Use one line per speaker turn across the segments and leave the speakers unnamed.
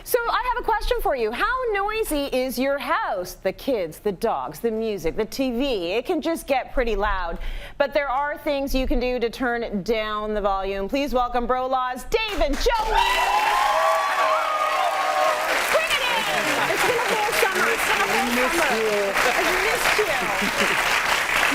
So I have a question for you. How noisy is your house? The kids, the dogs, the music, the TV. It can just get pretty loud. But there are things you can do to turn down the volume. Please welcome Bro-Law's Dave and Joey. Bring it in. It's been a whole summer. It's been a whole summer. I've missed you.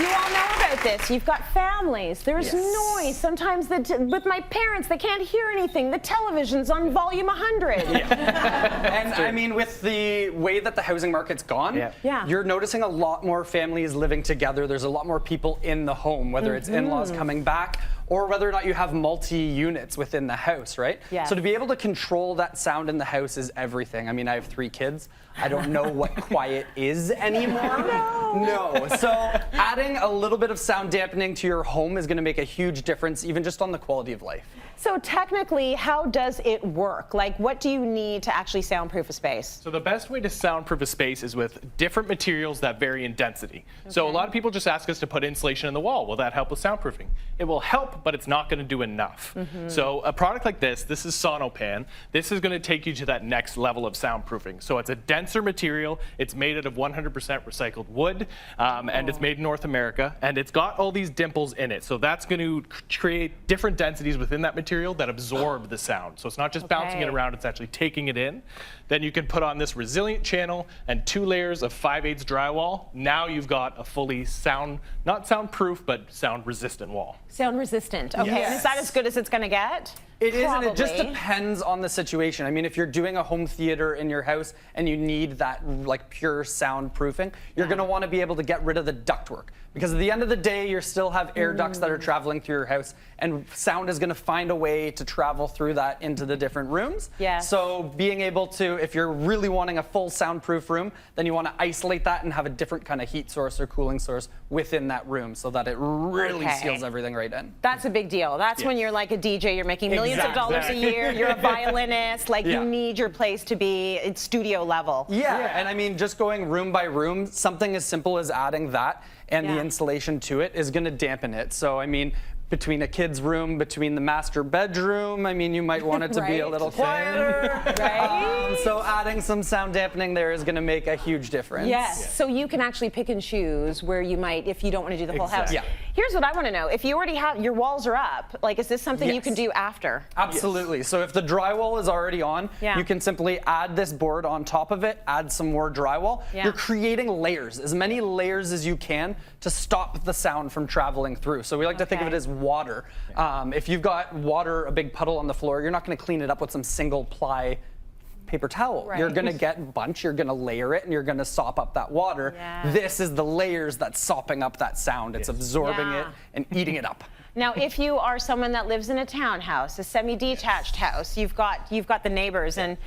You all know about this. You've got families. There's noise. Sometimes with my parents, they can't hear anything. The television's on volume 100.
And I mean, with the way that the housing market's gone, you're noticing a lot more families living together. There's a lot more people in the home, whether it's in-laws coming back or whether or not you have multi-units within the house, right? So to be able to control that sound in the house is everything. I mean, I have 3 kids. I don't know what quiet is anymore. No. So adding a little bit of sound dampening to your home is going to make a huge difference, even just on the quality of life.
So technically, how does it work? Like, what do you need to actually soundproof a space?
So the best way to soundproof a space is with different materials that vary in density. So a lot of people just ask us to put insulation in the wall. Will that help with soundproofing? It will help, but it's not going to do enough. So a product like this is Sonopan. This is going to take you to that next level of soundproofing. So it's a denser material. It's made out of 100% recycled wood, and it's made in North America, and it's got all these dimples in it. So that's going to create different densities within that material that absorb the sound. So it's not just bouncing it around, it's actually taking it in. Then you can put on this resilient channel and 2 layers of 5/8 drywall. Now you've got a fully not soundproof, but sound resistant wall.
Sound resistant. Okay, and is that as good as it's going to get?
It is, and it just depends on the situation. I mean, if you're doing a home theater in your house and you need that like pure soundproofing, you're going to want to be able to get rid of the ductwork. Because at the end of the day, you still have air ducts that are traveling through your house, and sound is going to find a way to travel through that into the different rooms. So being able to, if you're really wanting a full soundproof room, then you want to isolate that and have a different kind of heat source or cooling source within that room so that it really seals everything right in.
That's a big deal. That's when you're like a DJ, you're making millions of dollars a year, you're a violinist, like you need your place to be at studio level.
And I mean, just going room by room, something as simple as adding that and the insulation to it is going to dampen it. So I mean, between a kid's room, between the master bedroom, I mean, you might want it to be a little quieter. So adding some sound dampening there is going to make a huge difference.
So you can actually pick and choose where you might, if you don't want to do the whole house. Here's what I want to know. If you already have, your walls are up, like, is this something you can do after?
Absolutely. So if the drywall is already on, you can simply add this board on top of it, add some more drywall. You're creating layers, as many layers as you can to stop the sound from traveling through. So we like to think of it as water. If you've got water, a big puddle on the floor, you're not going to clean it up with some single ply paper towel. You're going to get bunch, you're going to layer it, and you're going to sop up that water. This is the layers that's sopping up that sound. It's absorbing it and eating it up.
Now, if you are someone that lives in a townhouse, a semi-detached house, you've got the neighbors, and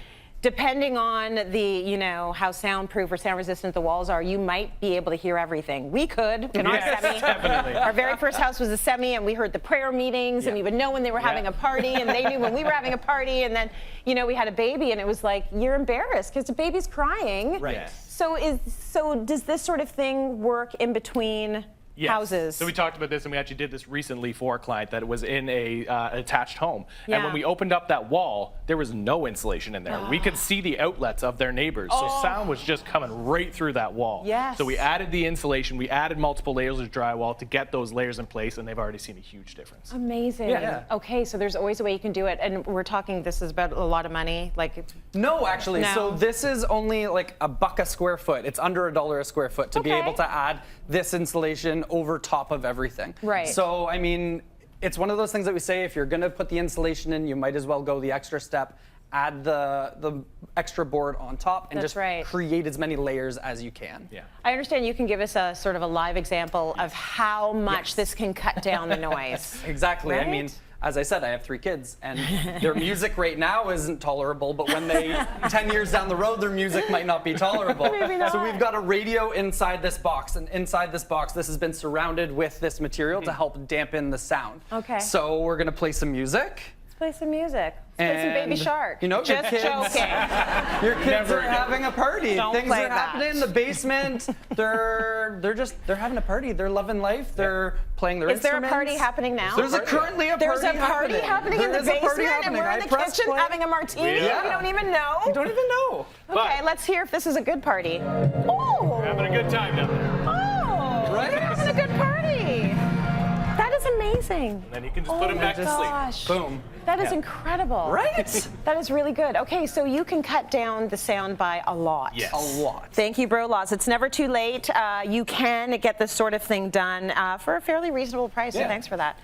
depending on the, you know, how soundproof or sound resistant the walls are, you might be able to hear everything. We could in our semi.
Definitely.
Our very first house was a semi, and we heard the prayer meetings, and we would know when they were having a party, and they knew when we were having a party, and then, you know, we had a baby, and it was like, you're embarrassed because the baby's crying. So does this sort of thing work in between houses?
So we talked about this, and we actually did this recently for a client that was in a attached home. And when we opened up that wall, there was no insulation in there. We could see the outlets of their neighbors. So sound was just coming right through that wall. So we added the insulation. We added multiple layers of drywall to get those layers in place, and they've already seen a huge difference.
Amazing. Okay, so there's always a way you can do it. And we're talking, this is about a lot of money? Like,
no, actually. So this is only like $1 a square foot. It's under $1 a square foot to be able to add this insulation over top of everything. So, I mean, it's one of those things that we say, if you're going to put the insulation in, you might as well go the extra step, add the extra board on top, and just create as many layers as you can.
I understand you can give us a sort of a live example of how much this can cut down the noise.
Exactly. I mean, as I said, I have 3 kids, and their music right now isn't tolerable, but when they, 10 years down the road, their music might not be tolerable. So we've got a radio inside this box, and inside this box, this has been surrounded with this material to help dampen the sound. So we're gonna play some music.
play some music. Let's play some Baby
And,
Shark.
you know, your
just
kids-
joking.
Your kids
Never
are
again.
having a party.
Don't
Things
play
are
that.
happening in the basement. They're having a party. They're loving life. They're playing their
Is there a
instruments.
party happening now?
There's currently a party
There's a party happening in the
There is a party
basement, and
happening.
we're in
I
the
pressed
kitchen
play.
having a martini.
We
and We don't even know.
You don't even know.
Okay,
But-
let's hear if this is a good party. Oh,
Having a good time down there.
oh,
Right?
We're having a good party. That is amazing.
Then you can just put them
my
back to sleep.
gosh.
Boom.
That is
Yeah.
incredible.
Right?
That is really good. Okay, so you can cut down the sound by a lot.
Yes.
A lot.
Thank you, Bro Laws. It's never too late. You can get this sort of thing done for a fairly reasonable price, so
Yeah.
thanks for that.